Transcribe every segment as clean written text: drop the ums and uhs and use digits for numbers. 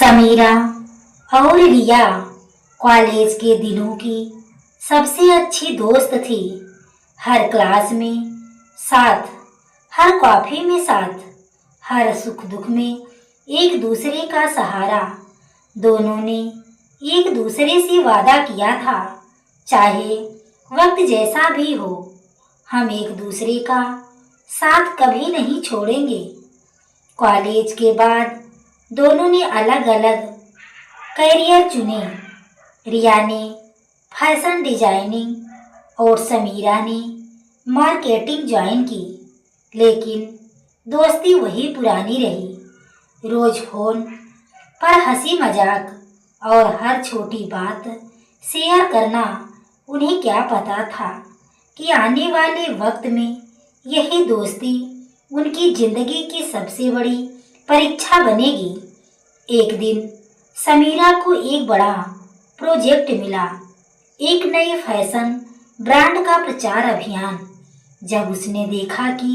समीरा और रिया कॉलेज के दिनों की सबसे अच्छी दोस्त थी। हर क्लास में साथ, हर कॉफी में साथ, हर सुख दुख में एक दूसरे का सहारा। दोनों ने एक दूसरे से वादा किया था, चाहे वक्त जैसा भी हो, हम एक दूसरे का साथ कभी नहीं छोड़ेंगे। कॉलेज के बाद दोनों ने अलग अलग करियर चुने। रिया ने फैशन डिजाइनिंग और समीरा ने मार्केटिंग ज्वाइन की, लेकिन दोस्ती वही पुरानी रही। रोज फोन पर हंसी मजाक और हर छोटी बात शेयर करना। उन्हें क्या पता था कि आने वाले वक्त में यही दोस्ती उनकी जिंदगी की सबसे बड़ी परीक्षा बनेगी। एक दिन समीरा को एक बड़ा प्रोजेक्ट मिला, एक नई फैशन ब्रांड का प्रचार अभियान। जब उसने देखा कि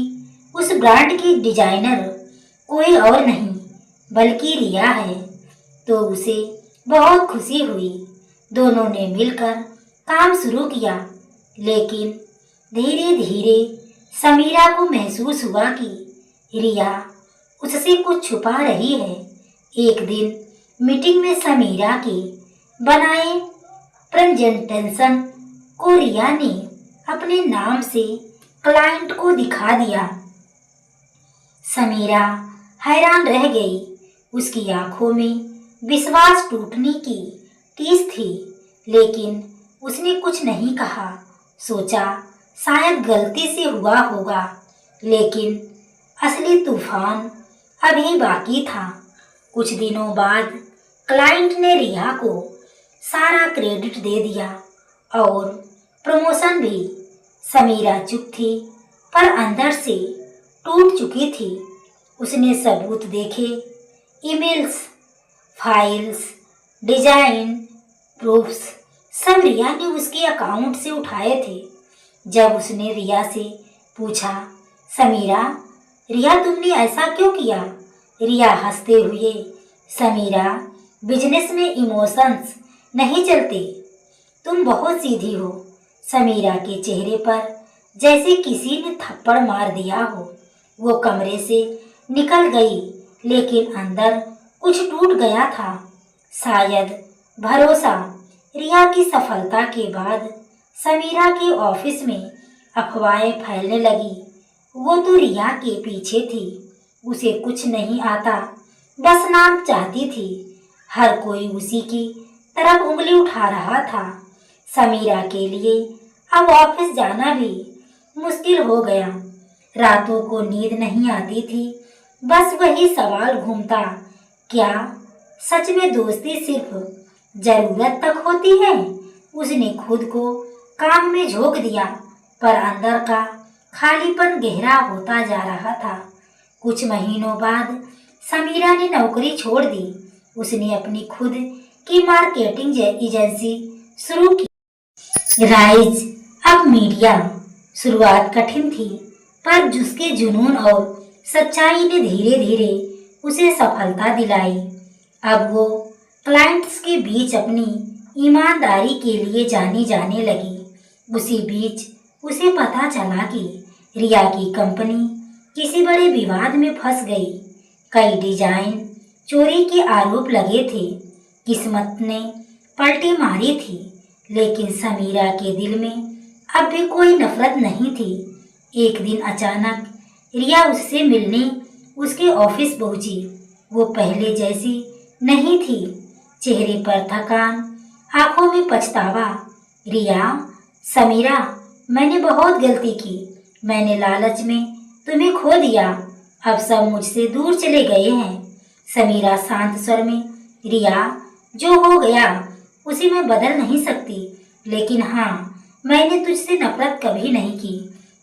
उस ब्रांड की डिजाइनर कोई और नहीं बल्कि रिया है, तो उसे बहुत खुशी हुई। दोनों ने मिलकर काम शुरू किया, लेकिन धीरे धीरे समीरा को महसूस हुआ कि रिया उससे कुछ छुपा रही है। एक दिन मीटिंग में समीरा के बनाए प्रेजेंटेशन को रिया ने अपने नाम से क्लाइंट को दिखा दिया। समीरा हैरान रह गई। उसकी आंखों में विश्वास टूटने की टीस थी, लेकिन उसने कुछ नहीं कहा। सोचा शायद गलती से हुआ होगा, लेकिन असली तूफान अभी बाकी था। कुछ दिनों बाद क्लाइंट ने रिया को सारा क्रेडिट दे दिया और प्रमोशन भी। समीरा चुप थी, पर अंदर से टूट चुकी थी। उसने सबूत देखे, ईमेल्स, फाइल्स, डिजाइन, प्रूफ्स, सब रिया ने उसके अकाउंट से उठाए थे। जब उसने रिया से पूछा, समीरा, रिया तुमने ऐसा क्यों किया? रिया हंसते हुए, समीरा, बिजनेस में इमोशंस नहीं चलते, तुम बहुत सीधी हो। समीरा के चेहरे पर जैसे किसी ने थप्पड़ मार दिया हो। वो कमरे से निकल गई, लेकिन अंदर कुछ टूट गया था। शायद भरोसा। रिया की सफलता के बाद समीरा के ऑफिस में अफवाहें फैलने लगी। वो तो रिया के पीछे थी, उसे कुछ नहीं आता, बस नाम चाहती थी। हर कोई उसी की तरफ उंगली उठा रहा था। समीरा के लिए अब ऑफिस जाना भी मुश्किल हो गया। रातों को नींद नहीं आती थी, बस वही सवाल घूमता, क्या सच में दोस्ती सिर्फ जरूरत तक होती है? उसने खुद को काम में झोंक दिया, पर अंदर का खालीपन गहरा होता जा रहा था। कुछ महीनों बाद समीरा ने नौकरी छोड़ दी। उसने अपनी खुद की मार्केटिंग एजेंसी शुरू की, राइज अब मीडिया। शुरुआत कठिन थी, पर उसके जुनून और सच्चाई ने धीरे धीरे उसे सफलता दिलाई। अब वो क्लाइंट्स के बीच अपनी ईमानदारी के लिए जानी जाने लगी। उसी बीच उसे पता चला कि रिया की कंपनी किसी बड़े विवाद में फंस गई। कई डिजाइन चोरी के आरोप लगे थे। किस्मत ने पलटी मारी थी, लेकिन समीरा के दिल में अब भी कोई नफरत नहीं थी। एक दिन अचानक रिया उससे मिलने उसके ऑफिस पहुंची। वो पहले जैसी नहीं थी, चेहरे पर थकान, आंखों में पछतावा। रिया, समीरा, मैंने बहुत गलती की। मैंने लालच में तुम्हें खो दिया। अब सब मुझसे दूर चले गए हैं। समीरा शांत स्वर में, रिया, जो हो गया उसे मैं बदल नहीं सकती, लेकिन हाँ, मैंने तुझसे नफरत कभी नहीं की।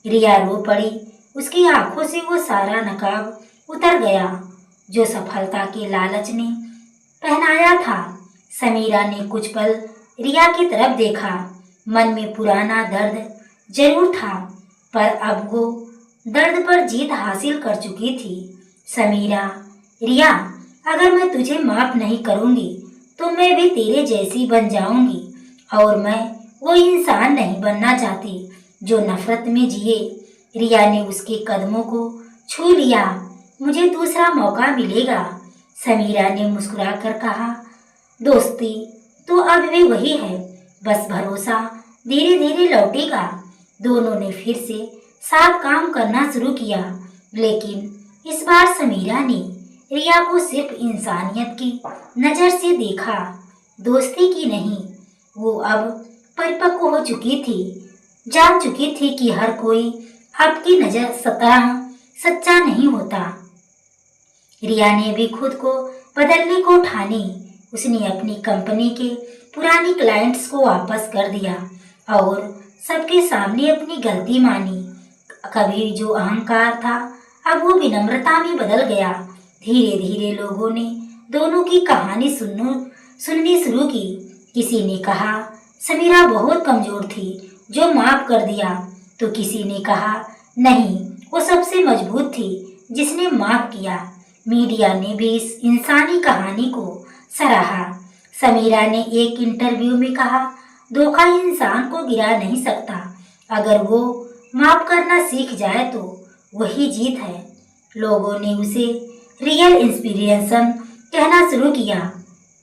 रिया रो पड़ी। उसकी आंखों से वो सारा नकाब उतर गया जो सफलता के लालच ने पहनाया था। समीरा ने कुछ पल रिया की तरफ देखा। मन में पुराना दर्द जरूर था, पर अब वो दर्द पर जीत हासिल कर चुकी थी। समीरा, रिया, अगर मैं तुझे माफ नहीं करूंगी तो मैं भी तेरे जैसी बन जाऊंगी और मैं वो इंसान नहीं बनना चाहती जो नफरत में जिए। रिया ने उसके कदमों को छू लिया। मुझे दूसरा मौका मिलेगा, समीरा ने मुस्कुराकर कहा। दोस्ती तो अब भी वही है, बस भरोसा धीरे धीरे लौटेगा। दोनों ने फिर से साथ काम करना शुरू किया, लेकिन इस बार समीरा ने रिया को सिर्फ इंसानियत की नजर से देखा, दोस्ती की नहीं। वो अब परिपक्व हो चुकी थी, जान चुकी थी कि हर कोई आपकी नजर सतह सच्चा नहीं होता। रिया ने भी खुद को बदलने को ठानी। उसने अपनी कंपनी के पुरानी क्लाइंट्स को वापस कर दिया और सबके सामने अपनी गलती मानी। कभी जो अहंकार था अब वो विनम्रता में बदल गया। धीरे धीरे लोगों ने दोनों की कहानी सुननी शुरू की। किसी ने कहा समीरा बहुत कमजोर थी जो माफ कर दिया, तो किसी ने कहा नहीं, वो सबसे मजबूत थी जिसने माफ किया। मीडिया ने भी इस इंसानी कहानी को सराहा। समीरा ने एक इंटरव्यू में कहा, धोखा इंसान को गिरा नहीं सकता, अगर वो माफ करना सीख जाए तो वही जीत है। लोगों ने उसे रियल इंस्पिरेशन कहना शुरू किया।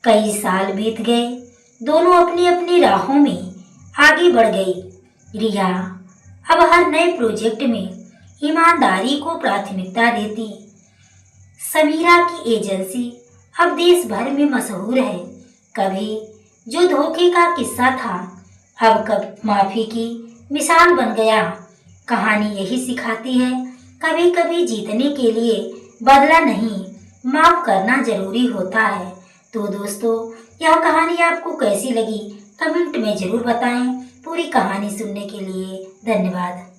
कई साल बीत गए, दोनों अपनी अपनी राहों में आगे बढ़ गई। रिया अब हर नए प्रोजेक्ट में ईमानदारी को प्राथमिकता देती। समीरा की एजेंसी अब देश भर में मशहूर है। कभी जो धोखे का किस्सा था अब कब माफी की मिसाल बन गया। कहानी यही सिखाती है, कभी कभी जीतने के लिए बदला नहीं, माफ करना जरूरी होता है। तो दोस्तों, यह कहानी आपको कैसी लगी कमेंट में जरूर बताएं। पूरी कहानी सुनने के लिए धन्यवाद।